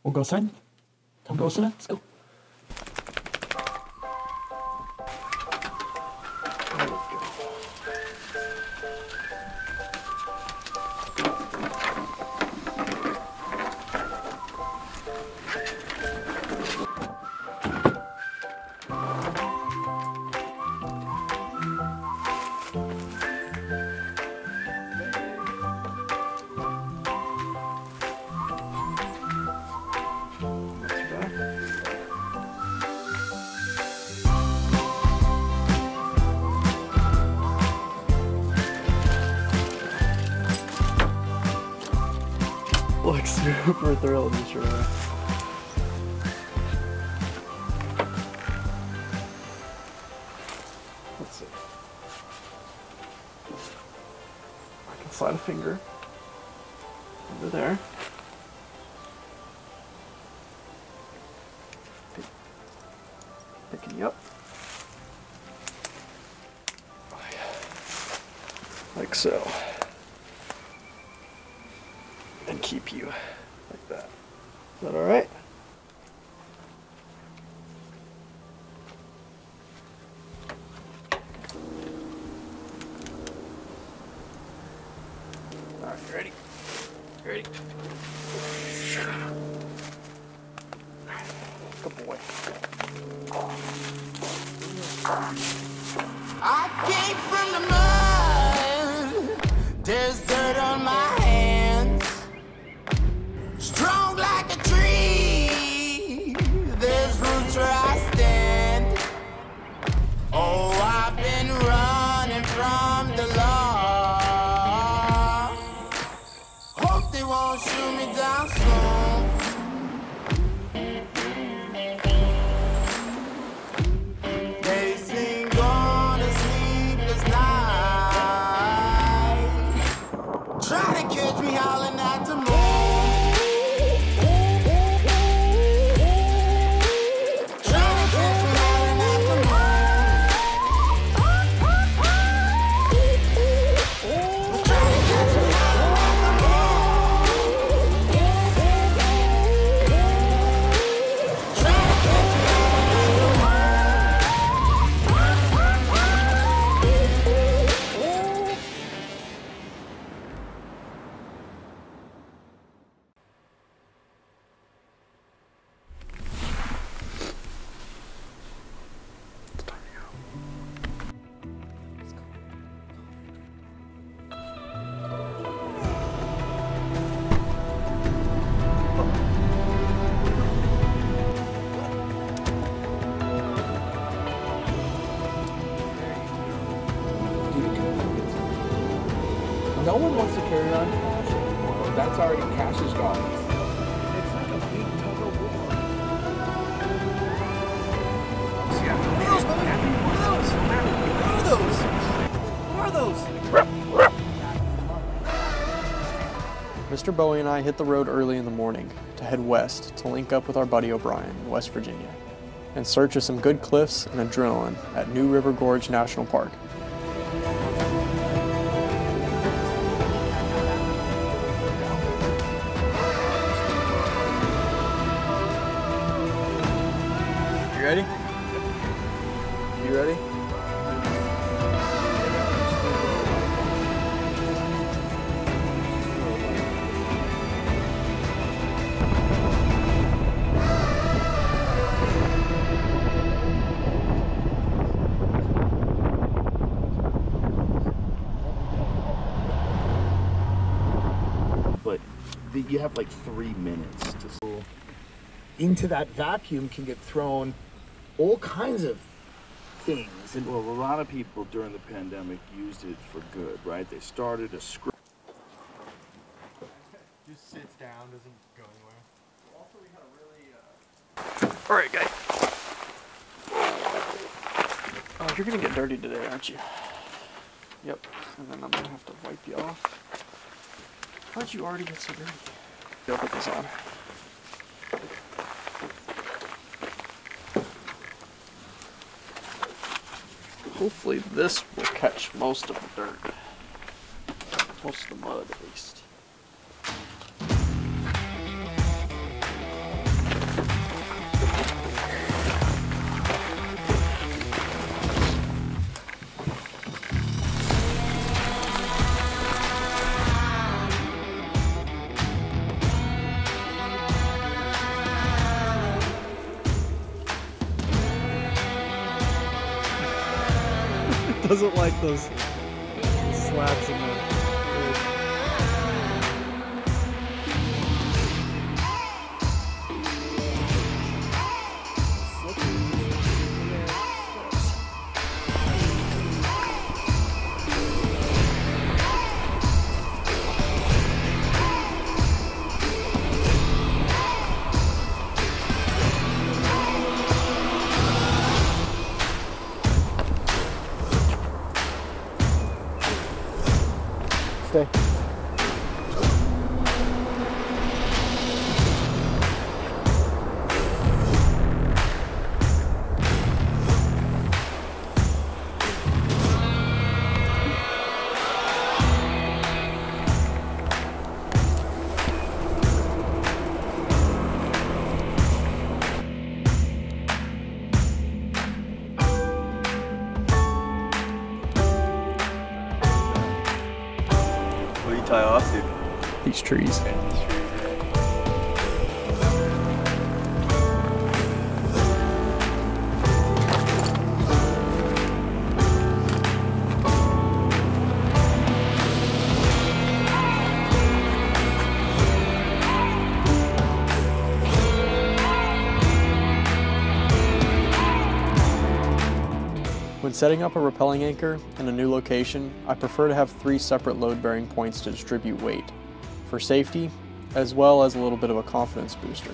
We'll go outside. Come go outside. Let's go. Like super thrilled to sure. Let's see. I can slide a finger over there. Picking you up. Like so. And keep you like that. Is that all right? All right, you ready? You ready? Good boy. I came from the mud. There's dirt on my hands. Strong like a tree, there's roots where I stand. Oh, I've been running from the law. Hope they won't shoot me down soon. They sing on a sleepless night. Try to catch me howling at the moon. No one wants to carry on cash anymore. That's already cash is gone. It's like a big tug of war. What are those? Mr. Bowie and I hit the road early in the morning to head west to link up with our buddy O'Brien in West Virginia in search of some good cliffs and adrenaline at New River Gorge National Park. You ready? You ready? But you have like 3 minutes to into that vacuum can get thrown all kinds of things. And well, a lot of people during the pandemic used it for good, right? They started a script. Just sits down, doesn't go anywhere. Also, we had a really all right, guy. Oh, you're gonna get dirty today, aren't you? Yep. And then I'm gonna have to wipe you off. How'd you already get so dirty? Go put this on. Hopefully this will catch most of the dirt. Most of the mud, at least. doesn't like those slats in the. Stay. Tie off to These trees. When setting up a rappelling anchor in a new location, I prefer to have 3 separate load-bearing points to distribute weight, for safety, as well as a little bit of a confidence booster.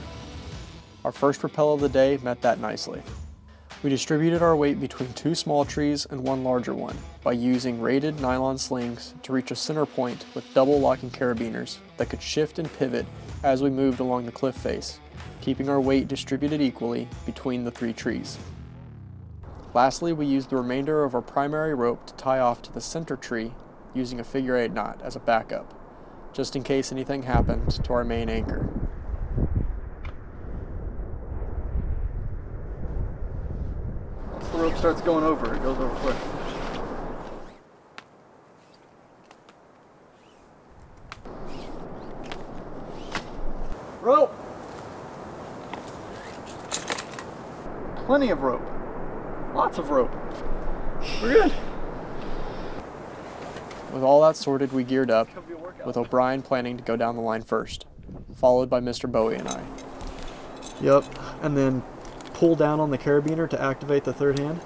Our first rappel of the day met that nicely. We distributed our weight between 2 small trees and 1 larger one by using rated nylon slings to reach a center point with double locking carabiners that could shift and pivot as we moved along the cliff face, keeping our weight distributed equally between the 3 trees. Lastly, we used the remainder of our primary rope to tie off to the center tree using a figure-8 knot as a backup, just in case anything happened to our main anchor. once the rope starts going over, it goes over quick. Rope! Plenty of rope. Lots of rope. We're good. With all that sorted, we geared up, with O'Brien planning to go down the line first, followed by Mr. Bowie and I. Yep, and then pull down on the carabiner to activate the third hand.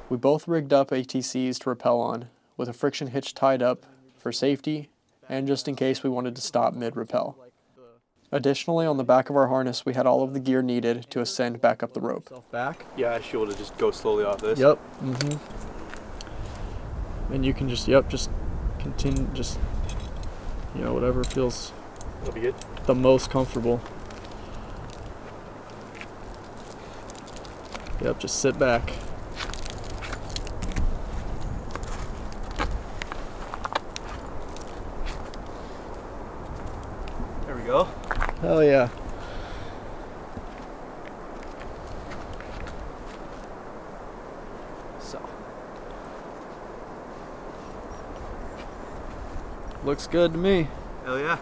We both rigged up ATCs to rappel on, with a friction hitch tied up for safety and just in case we wanted to stop mid-rappel. Additionally, on the back of our harness, we had all of the gear needed to ascend back up the rope. Back? Yeah, I should be able to just go slowly off this. Yep. And you can just, just continue, whatever feels That'll be good. The most comfortable. Yep, just sit back. There we go. Hell yeah. So. Looks good to me. Hell yeah.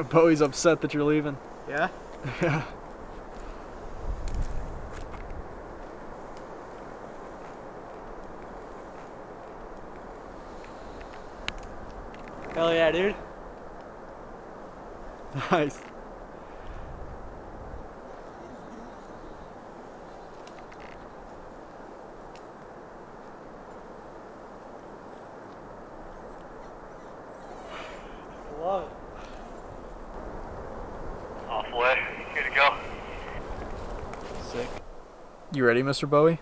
Bowie's upset that you're leaving. Yeah? Yeah. Hell yeah, dude. Nice. Love it. Halfway. Good to go. Sick. You ready, Mr. Bowie?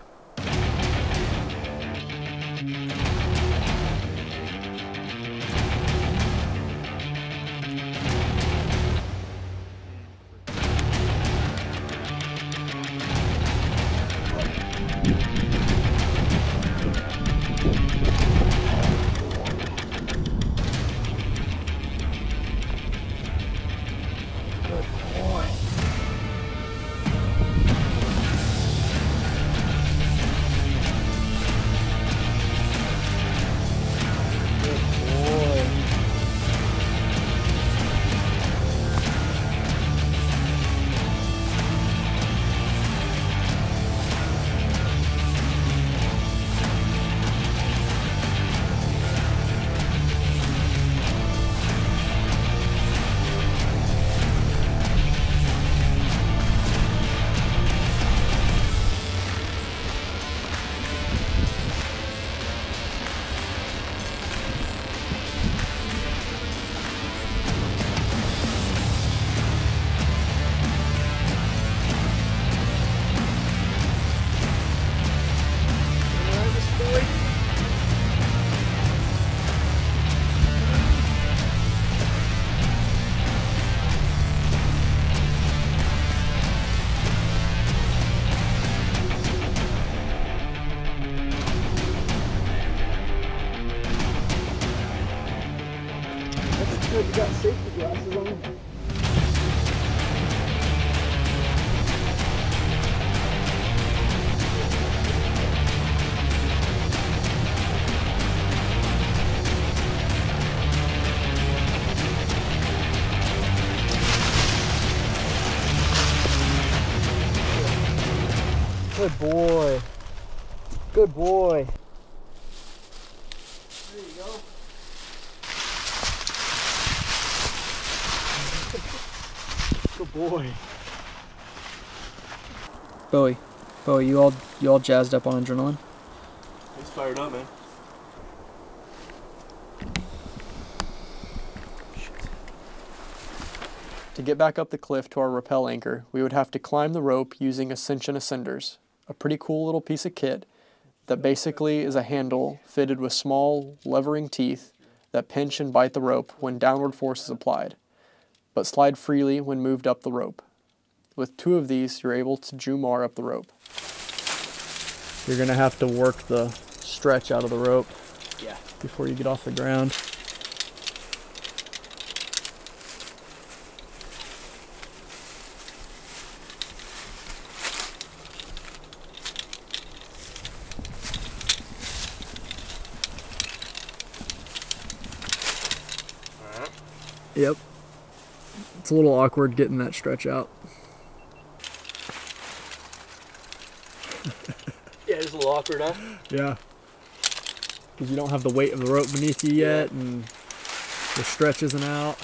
Good, you got safety glasses on. Good boy. Good boy. There you go. Good boy. Bowie, you all jazzed up on adrenaline? He's fired up, man. To get back up the cliff to our rappel anchor, we would have to climb the rope using ascension ascenders, a pretty cool little piece of kit that basically is a handle fitted with small levering teeth that pinch and bite the rope when downward force is applied, but slide freely when moved up the rope. With 2 of these, you're able to Jumar up the rope. You're going to have to work the stretch out of the rope before you get off the ground. Yep. It's a little awkward getting that stretch out. Yeah, it's a little awkward, huh? Yeah. Because you don't have the weight of the rope beneath you yet, and the stretch isn't out.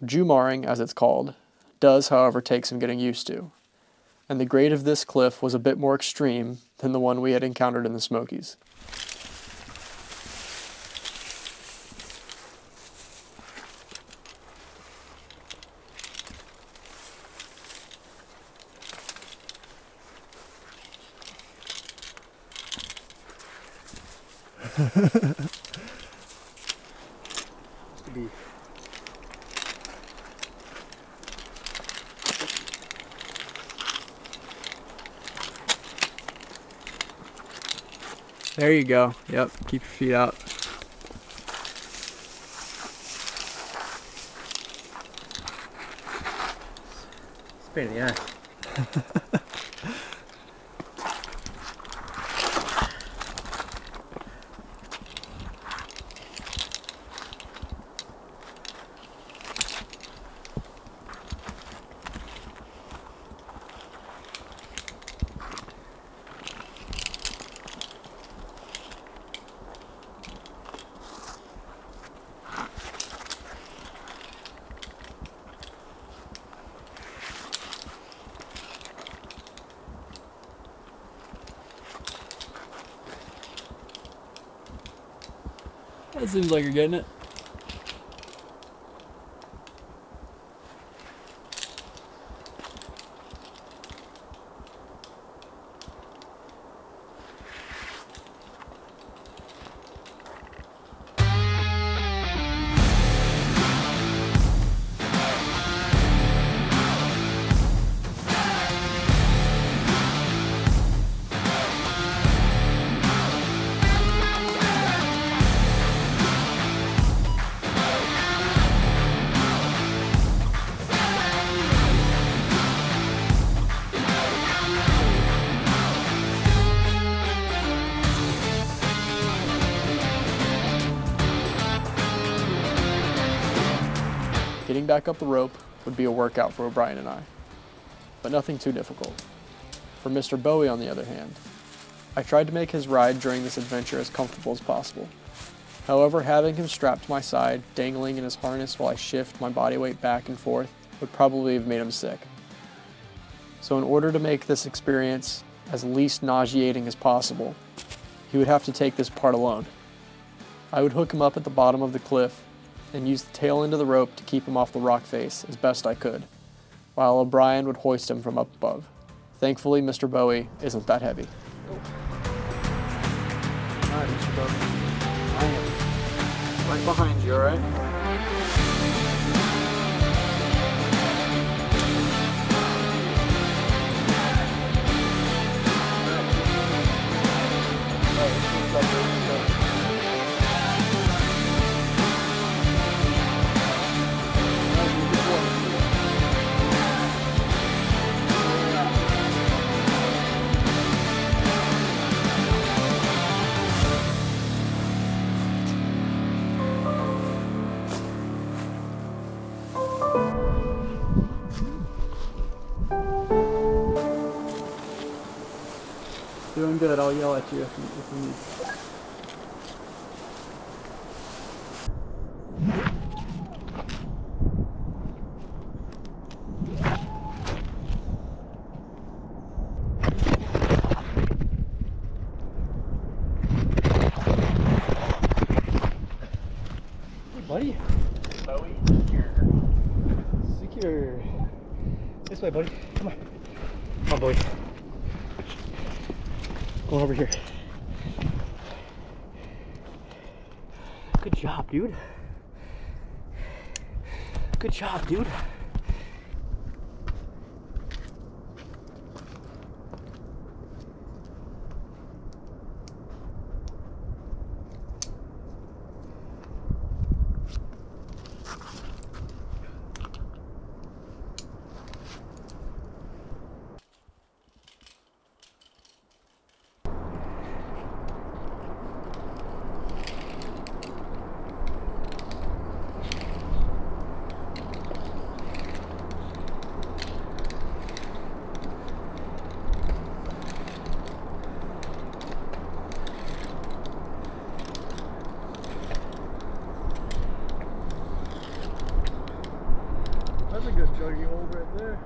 Jumaring, as it's called, does, however, take some getting used to. And the grade of this cliff was a bit more extreme than the one we had encountered in the Smokies. There you go. Yep, keep your feet out. It's a pain in the ass. That seems like you're getting it. Getting back up the rope would be a workout for O'Brien and I, but nothing too difficult. For Mr. Bowie, on the other hand, I tried to make his ride during this adventure as comfortable as possible. However, having him strapped to my side, dangling in his harness while I shift my body weight back and forth, would probably have made him sick. So in order to make this experience as least nauseating as possible, he would have to take this part alone. I would hook him up at the bottom of the cliff and use the tail end of the rope to keep him off the rock face as best I could, while O'Brien would hoist him from up above. Thankfully, Mr. Bowie isn't that heavy. Alright, Mr. Bowie. I am right behind you, alright? Doing good. I'll yell at you if you need. Buddy. Bowie, Secure. This way, buddy. Come on. Come on, boy. Going over here. Good job, dude. Good job, dude. That's a good juggy hold right there.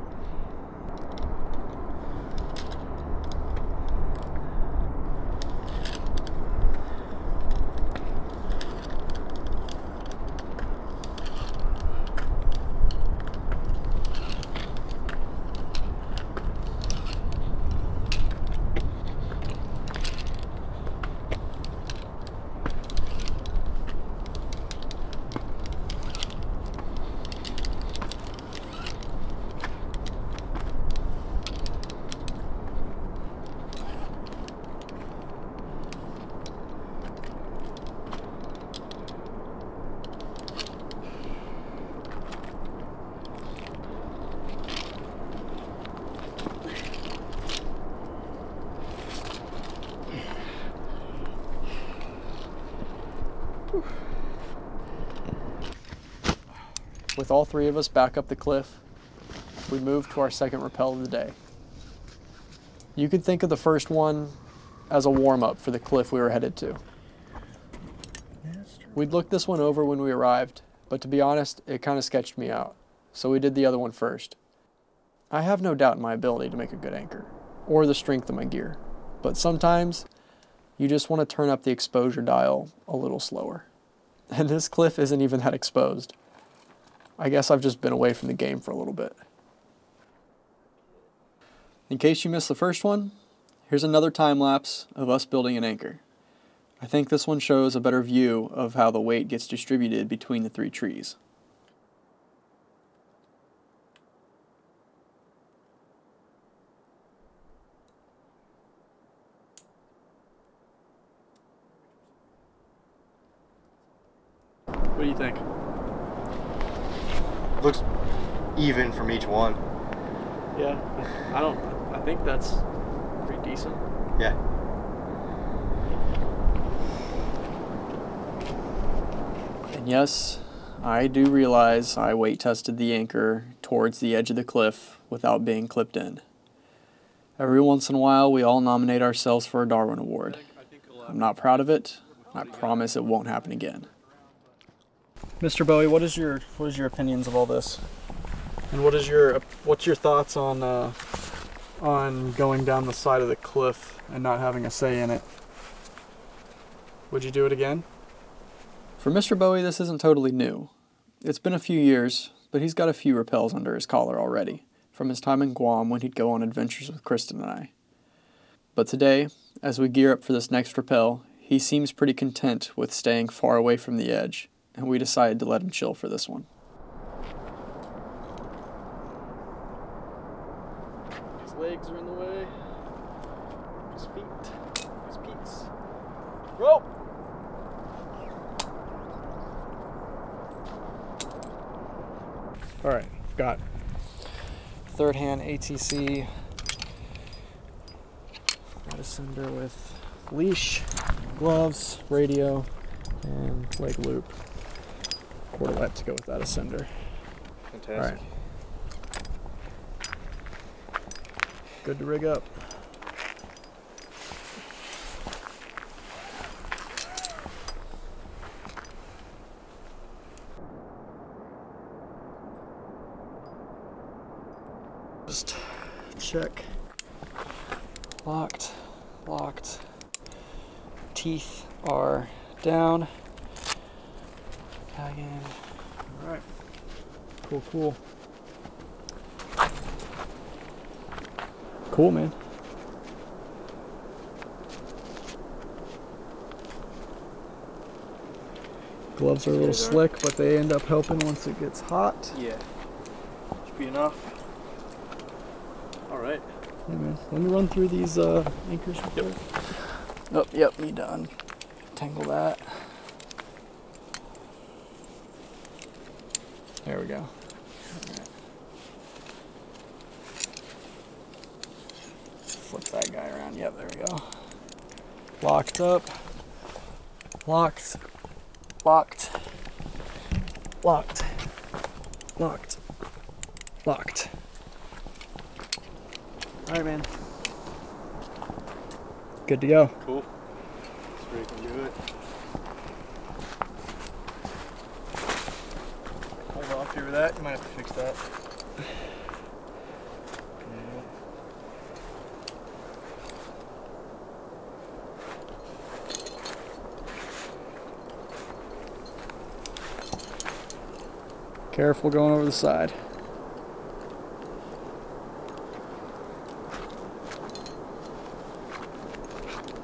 With all three of us back up the cliff, we moved to our second rappel of the day. You could think of the first one as a warm-up for the cliff we were headed to. We'd looked this one over when we arrived, but to be honest, it kind of sketched me out, so we did the other one first. I have no doubt in my ability to make a good anchor, or the strength of my gear, but sometimes you just want to turn up the exposure dial a little slower. And this cliff isn't even that exposed. I guess I've just been away from the game for a little bit. In case you missed the first one, here's another time lapse of us building an anchor. I think this one shows a better view of how the weight gets distributed between the three trees. What do you think? Looks even from each one. Yeah, I think that's pretty decent. Yeah. And yes, I do realize I weight tested the anchor towards the edge of the cliff without being clipped in. Every once in a while, we all nominate ourselves for a Darwin Award. I'm not proud of it. I promise it won't happen again. Mr. Bowie, what is your opinions of all this? And what's your thoughts on going down the side of the cliff and not having a say in it? Would you do it again? For Mr. Bowie, this isn't totally new. It's been a few years, but he's got a few rappels under his collar already, from his time in Guam when he'd go on adventures with Kristen and I. But today, as we gear up for this next rappel, he seems pretty content with staying far away from the edge, and we decided to let him chill for this one. His legs are in the way. His feet. His peats. Rope! Alright, I've got third hand ATC. Got a sender with leash, gloves, radio, and leg loop. Quarterlet to go with that ascender. Fantastic. All right. Good to rig up. Just check. Locked, locked. Teeth are down. Tag in. All right. Cool, cool. Cool, man. Gloves are a little slick, but they end up helping once it gets hot. Yeah. Should be enough. All right. Yeah, man. Let me run through these anchors real quick. Oh, yep, me done. Tangle that. There we go. All right. Flip that guy around. Yep, there we go. Locked up. Locked. Locked. Locked. Locked. Locked. All right, man. Good to go. Cool. That's where you can do it. Hold off here with that. You might have to fix that. Careful going over the side.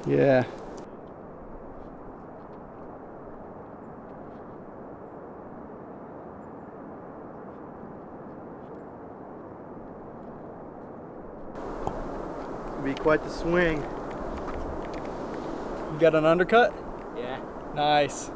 Yeah. Be quite the swing. You got an undercut? Yeah. Nice.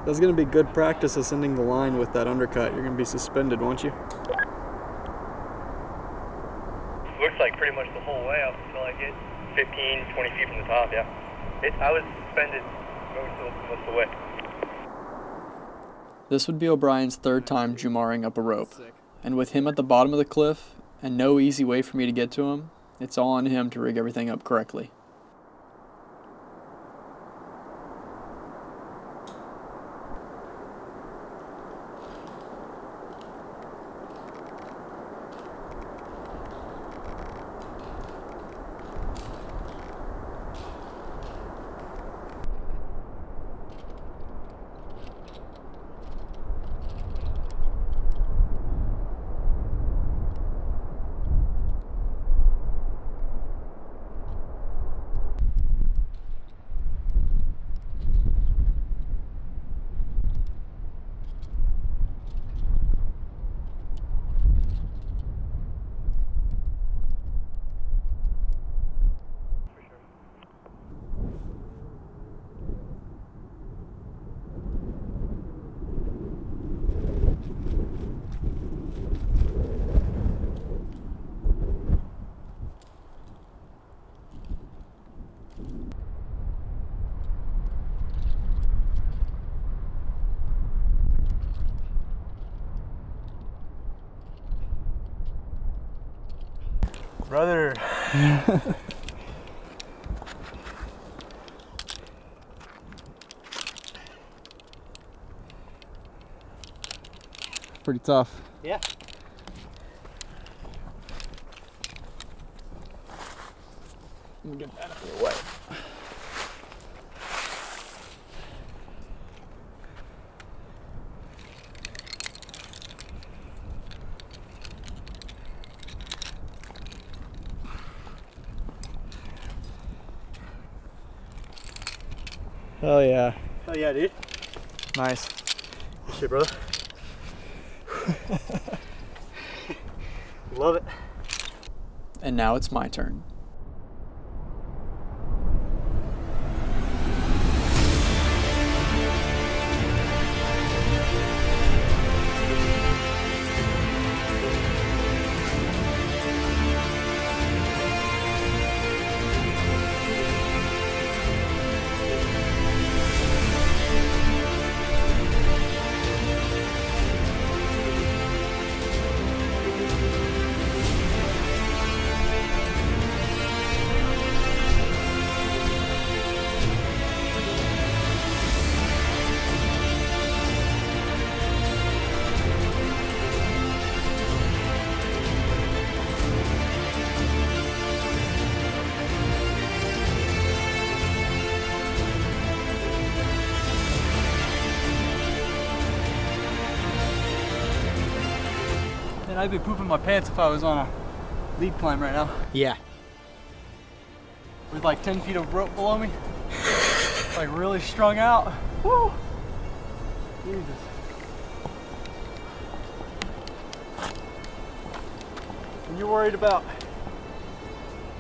That's going to be good practice ascending the line with that undercut. You're going to be suspended, won't you? Looks like pretty much the whole way up until I get 15, 20 feet from the top, yeah. I was suspended most of the way. This would be O'Brien's third time Jumaring up a rope. And with him at the bottom of the cliff and no easy way for me to get to him, it's all on him to rig everything up correctly. Brother. Pretty tough. Yeah. Let me get that out of the way. Hell yeah. Oh yeah, dude. Nice. Good shit, brother. Love it. And now it's my turn. I'd be pooping my pants if I was on a lead climb right now. Yeah. With like 10 feet of rope below me. Like really strung out. Woo! Jesus. And you're worried about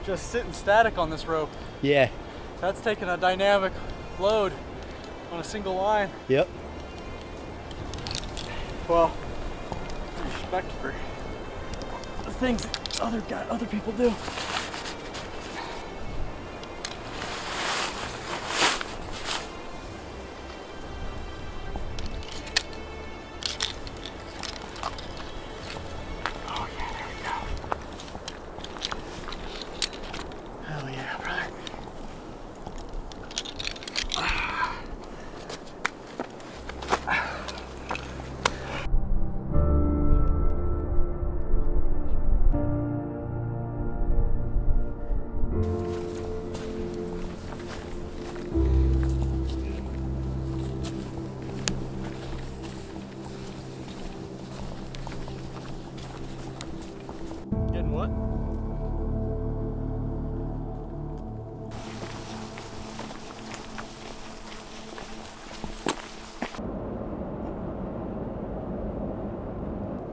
just sitting static on this rope. Yeah. That's taking a dynamic load on a single line. Yep. Well, respect for the things that other people do. Oh yeah, there we go. Hell yeah, brother. Getting what?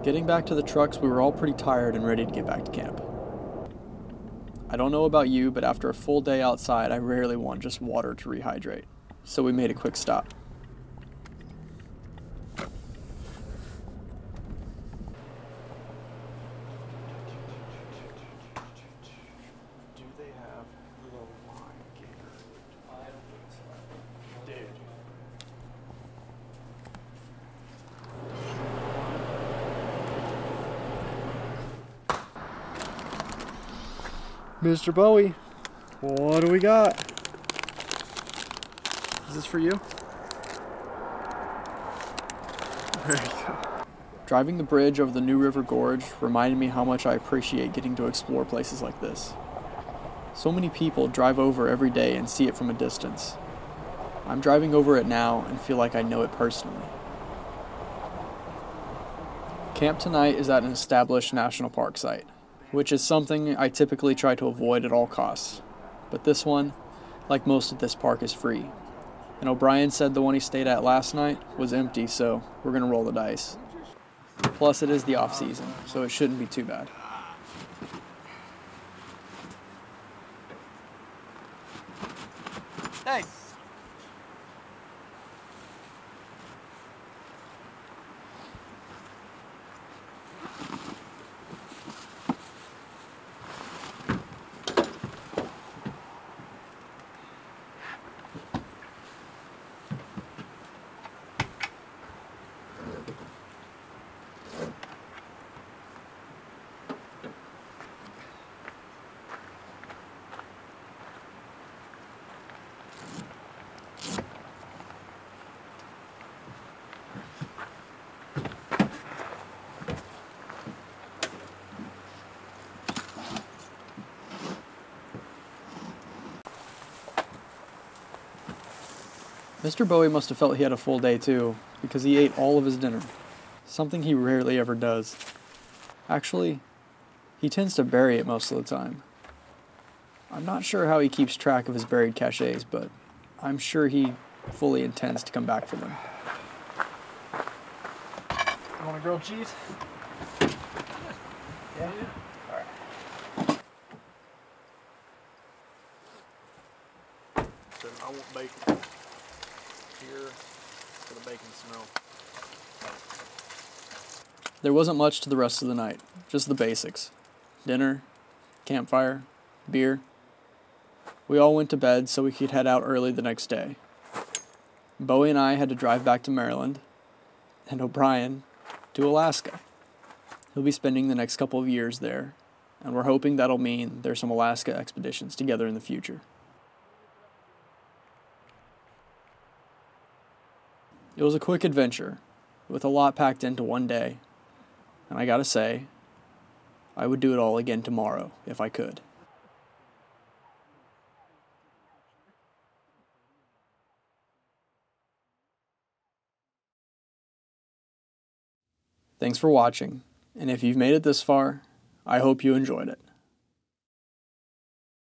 Getting back to the trucks, we were all pretty tired and ready to get back to camp. I don't know about you, but after a full day outside, I rarely want just water to rehydrate. So we made a quick stop. Do they have little line gator? I don't think so. Dude. Mr. Bowie, what do we got? Is this for you? There you go. Driving the bridge over the New River Gorge reminded me how much I appreciate getting to explore places like this. So many people drive over every day and see it from a distance. I'm driving over it now and feel like I know it personally. Camp tonight is at an established national park site, which is something I typically try to avoid at all costs. But this one, like most of this park, is free. And O'Brien said the one he stayed at last night was empty, so we're gonna roll the dice. Plus it is the off season, so it shouldn't be too bad. Hey! Mr. Bowie must have felt he had a full day too, because he ate all of his dinner, something he rarely ever does. Actually, he tends to bury it most of the time. I'm not sure how he keeps track of his buried caches, but I'm sure he fully intends to come back for them. You want a grilled cheese? Yeah? Alright. So I want bacon here for the bacon smell. There wasn't much to the rest of the night, just the basics. Dinner, campfire, beer. We all went to bed so we could head out early the next day. Bowie and I had to drive back to Maryland, and O'Brien to Alaska. He'll be spending the next couple of years there, and we're hoping that'll mean there's some Alaska expeditions together in the future. It was a quick adventure, with a lot packed into one day, and I gotta say, I would do it all again tomorrow if I could. Thanks for watching, And if you've made it this far, I hope you enjoyed it.